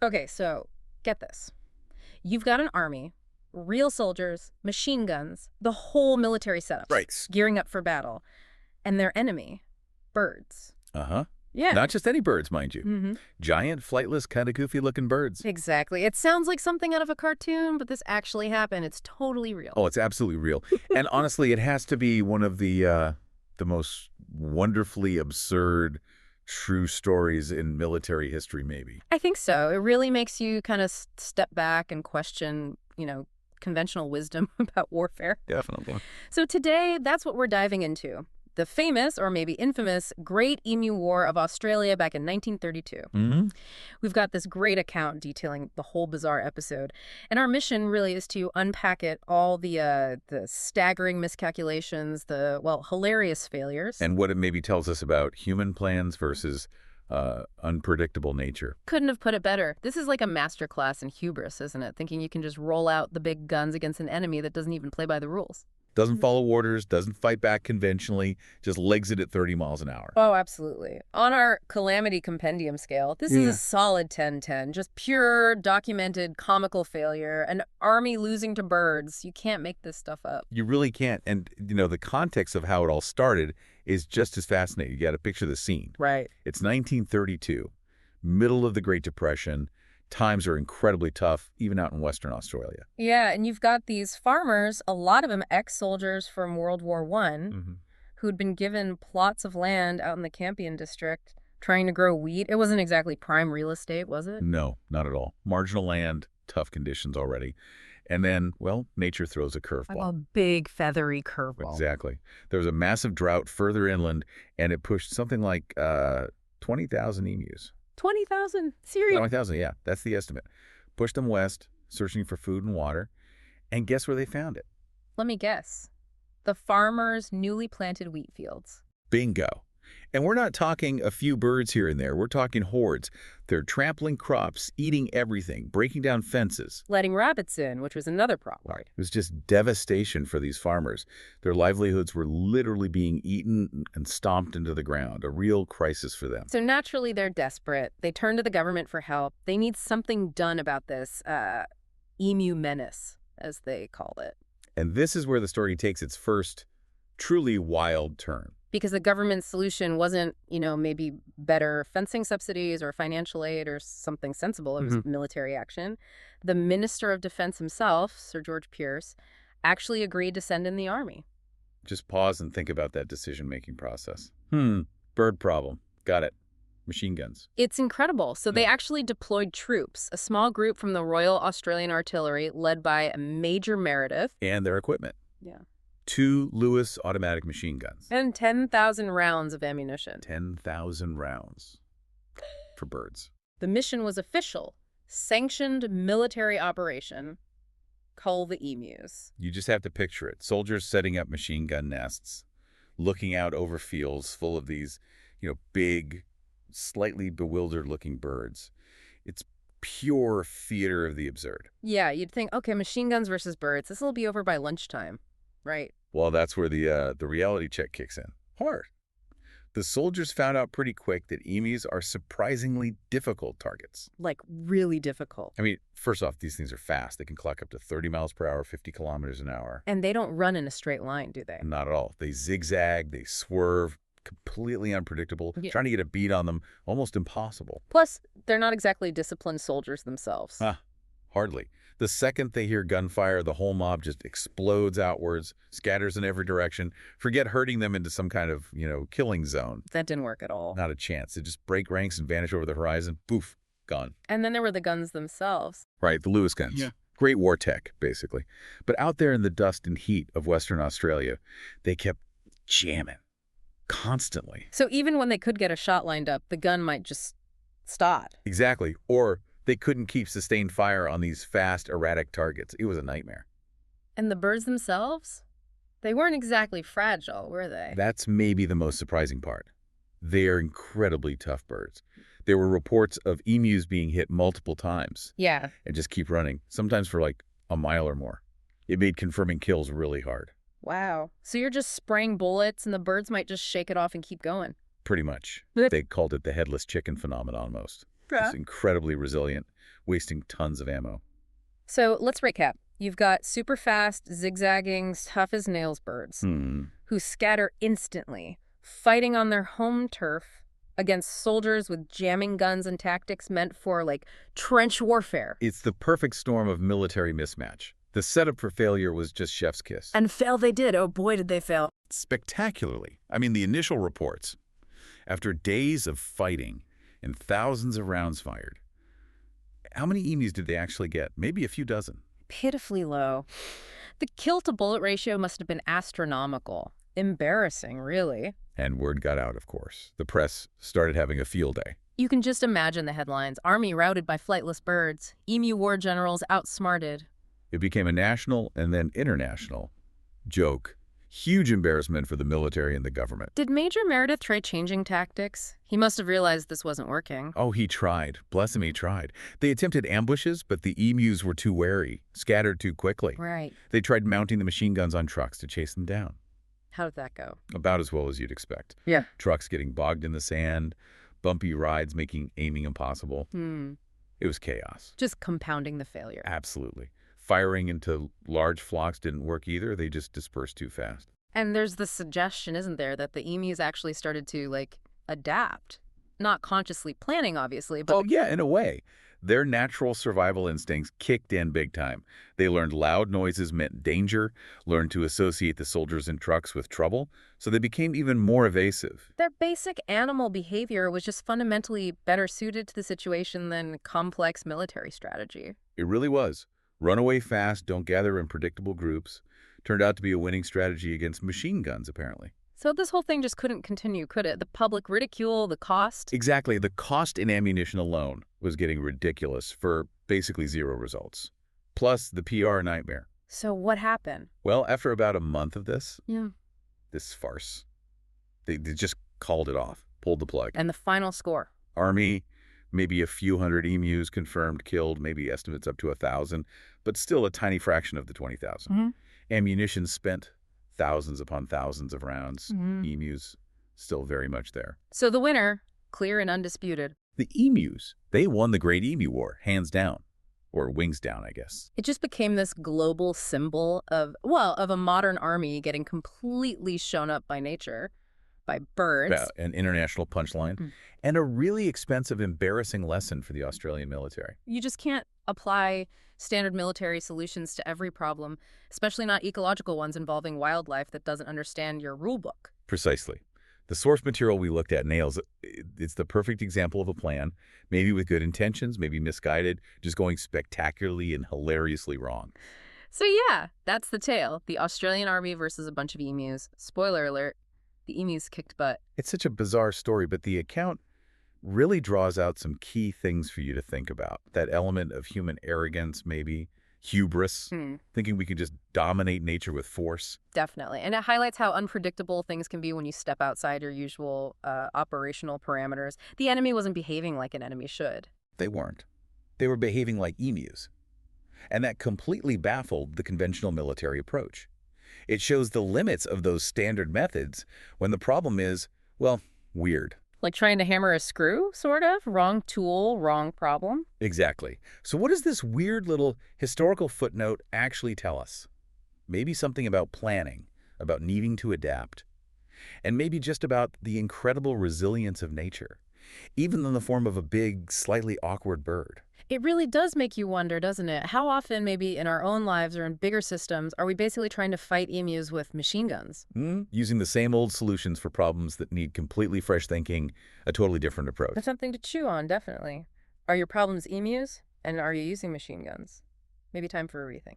Okay, so get this. You've got an army, real soldiers, machine guns, the whole military setup, Right. gearing up for battle. And their enemy, birds. Uh-huh. Yeah. Not just any birds, mind you. Mm-hmm. Giant, flightless, kind of goofy-looking birds. Exactly. It sounds like something out of a cartoon, but this actually happened. It's totally real. Oh, it's absolutely real. And honestly, it has to be one of the most wonderfully absurd true stories in military history, maybe. I think so. It really makes you kind of step back and question, conventional wisdom about warfare. Definitely. So today, that's what we're diving into. The famous, or maybe infamous, Great Emu War of Australia back in 1932. Mm-hmm. We've got this great account detailing the whole bizarre episode, and our mission really is to unpack it, all the staggering miscalculations, hilarious failures. And what it maybe tells us about human plans versus unpredictable nature. Couldn't have put it better. This is like a masterclass in hubris, isn't it? Thinking you can just roll out the big guns against an enemy that doesn't even play by the rules. Doesn't follow orders, doesn't fight back conventionally, just legs it at 30 miles an hour. Oh, absolutely. On our calamity compendium scale, this is a solid 10-10. Just pure, documented, comical failure. An army losing to birds. You can't make this stuff up. You really can't. And, the context of how it all started is just as fascinating. You got to picture the scene. Right. It's 1932, middle of the Great Depression. Times are incredibly tough, even out in Western Australia. Yeah, and you've got these farmers, a lot of them ex-soldiers from World War I, who'd been given plots of land out in the Campion district trying to grow wheat. It wasn't exactly prime real estate, was it? No, not at all. Marginal land, tough conditions already. And then, nature throws a curveball. A big feathery curveball. Exactly. There was a massive drought further inland, and it pushed something like 20,000 emus. 20,000? Seriously? 20,000, yeah, that's the estimate. Pushed them west, searching for food and water, and guess where they found it? Let me guess. The farmers' newly planted wheat fields. Bingo. And we're not talking a few birds here and there. We're talking hordes. They're trampling crops, eating everything, breaking down fences. Letting rabbits in, which was another problem. Right. It was just devastation for these farmers. Their livelihoods were literally being eaten and stomped into the ground, a real crisis for them. So naturally, they're desperate. They turn to the government for help. They need something done about this emu menace, as they call it. And this is where the story takes its first truly wild turn. Because the government's solution wasn't, maybe better fencing subsidies or financial aid or something sensible. It was military action. The Minister of Defense himself, Sir George Pierce, actually agreed to send in the army. Just pause and think about that decision-making process. Bird problem. Got it. Machine guns. It's incredible. So they actually deployed troops, a small group from the Royal Australian Artillery led by Major Meredith. And their equipment. Yeah. 2 Lewis automatic machine guns. And 10,000 rounds of ammunition. 10,000 rounds for birds. The mission was official, sanctioned military operation. Cull the emus. You just have to picture it. Soldiers setting up machine gun nests, looking out over fields full of these, big, slightly bewildered-looking birds. It's pure theater of the absurd. Yeah, you'd think, okay, machine guns versus birds. This will be over by lunchtime, right? Well, that's where the reality check kicks in. Hard. The soldiers found out pretty quick that emus are surprisingly difficult targets. Like, really difficult. I mean, first off, these things are fast. They can clock up to 30 miles per hour, 50 kilometers an hour. And they don't run in a straight line, do they? Not at all. They zigzag, they swerve, completely unpredictable. Yeah. Trying to get a beat on them, almost impossible. Plus, they're not exactly disciplined soldiers themselves. Hardly. The second they hear gunfire, the whole mob just explodes outwards, scatters in every direction. Forget herding them into some kind of, killing zone. That didn't work at all. Not a chance. They just break ranks and vanish over the horizon. Poof, gone. And then there were the guns themselves. Right, the Lewis guns. Yeah. Great war tech, basically. But out there in the dust and heat of Western Australia, they kept jamming constantly. So even when they could get a shot lined up, the gun might just stop. Exactly. Or they couldn't keep sustained fire on these fast, erratic targets. It was a nightmare. And the birds themselves? They weren't exactly fragile, were they? That's maybe the most surprising part. They are incredibly tough birds. There were reports of emus being hit multiple times. Yeah. And just keep running, sometimes for like a mile or more. It made confirming kills really hard. Wow. So you're just spraying bullets and the birds might just shake it off and keep going. Pretty much. But- They called it the headless chicken phenomenon almost. Just incredibly resilient, wasting tons of ammo. So let's recap. You've got super fast, zigzagging, tough as nails birds who scatter instantly, fighting on their home turf against soldiers with jamming guns and tactics meant for, like, trench warfare. It's the perfect storm of military mismatch. The setup for failure was just chef's kiss. And fail they did. Oh boy, did they fail. Spectacularly. I mean, the initial reports, after days of fighting and thousands of rounds fired, how many emus did they actually get? Maybe a few dozen. Pitifully low. The kill-to-bullet ratio must have been astronomical. Embarrassing, really. And word got out, of course. The press started having a field day. You can just imagine the headlines. Army routed by flightless birds. Emu War generals outsmarted. It became a national and then international joke. Huge embarrassment for the military and the government. Did Major Meredith try changing tactics? He must have realized this wasn't working. Oh, he tried. Bless him, he tried. They attempted ambushes, but the emus were too wary, scattered too quickly. Right. They tried mounting the machine guns on trucks to chase them down. How did that go? About as well as you'd expect. Yeah. Trucks getting bogged in the sand, bumpy rides making aiming impossible. It was chaos. Just compounding the failure. Absolutely. Firing into large flocks didn't work either. They just dispersed too fast. And there's the suggestion, isn't there, that the emus actually started to, like, adapt. Not consciously planning, obviously, but... Oh, yeah, in a way. Their natural survival instincts kicked in big time. They learned loud noises meant danger, learned to associate the soldiers in trucks with trouble, so they became even more evasive. Their basic animal behavior was just fundamentally better suited to the situation than complex military strategy. It really was. Run away fast, don't gather in predictable groups. Turned out to be a winning strategy against machine guns, apparently. So this whole thing just couldn't continue, could it? The public ridicule, the cost? Exactly. The cost in ammunition alone was getting ridiculous for basically zero results. Plus the PR nightmare. So what happened? Well, after about a month of this farce, they just called it off, pulled the plug. And the final score? Army, maybe a few hundred emus confirmed killed, maybe estimates up to 1,000, but still a tiny fraction of the 20,000. Ammunition spent, thousands upon thousands of rounds. Emus still very much there. So the winner, clear and undisputed. The emus, they won the Great Emu War, hands down. Or wings down, I guess. It just became this global symbol of, well, of a modern army getting completely shown up by nature, by birds. Yeah, an international punchline. And a really expensive, embarrassing lesson for the Australian military. You just can't apply standard military solutions to every problem, especially not ecological ones involving wildlife that doesn't understand your rule book. Precisely. The source material we looked at nails it's the perfect example of a plan, maybe with good intentions, maybe misguided, just going spectacularly and hilariously wrong. So yeah, that's the tale. The Australian army versus a bunch of emus. Spoiler alert, the emus kicked butt. It's such a bizarre story, but the account really draws out some key things for you to think about. That element of human arrogance, maybe, hubris, thinking we can just dominate nature with force. Definitely. And it highlights how unpredictable things can be when you step outside your usual operational parameters. The enemy wasn't behaving like an enemy should. They weren't. They were behaving like emus. And that completely baffled the conventional military approach. It shows the limits of those standard methods when the problem is, well, weird. Like trying to hammer a screw, sort of? Wrong tool, wrong problem? Exactly. So what does this weird little historical footnote actually tell us? Maybe something about planning, about needing to adapt, and maybe just about the incredible resilience of nature, even in the form of a big, slightly awkward bird. It really does make you wonder, doesn't it? How often, maybe in our own lives or in bigger systems, are we basically trying to fight emus with machine guns? Using the same old solutions for problems that need completely fresh thinking, a totally different approach. That's something to chew on, definitely. Are your problems emus? And are you using machine guns? Maybe time for a rethink.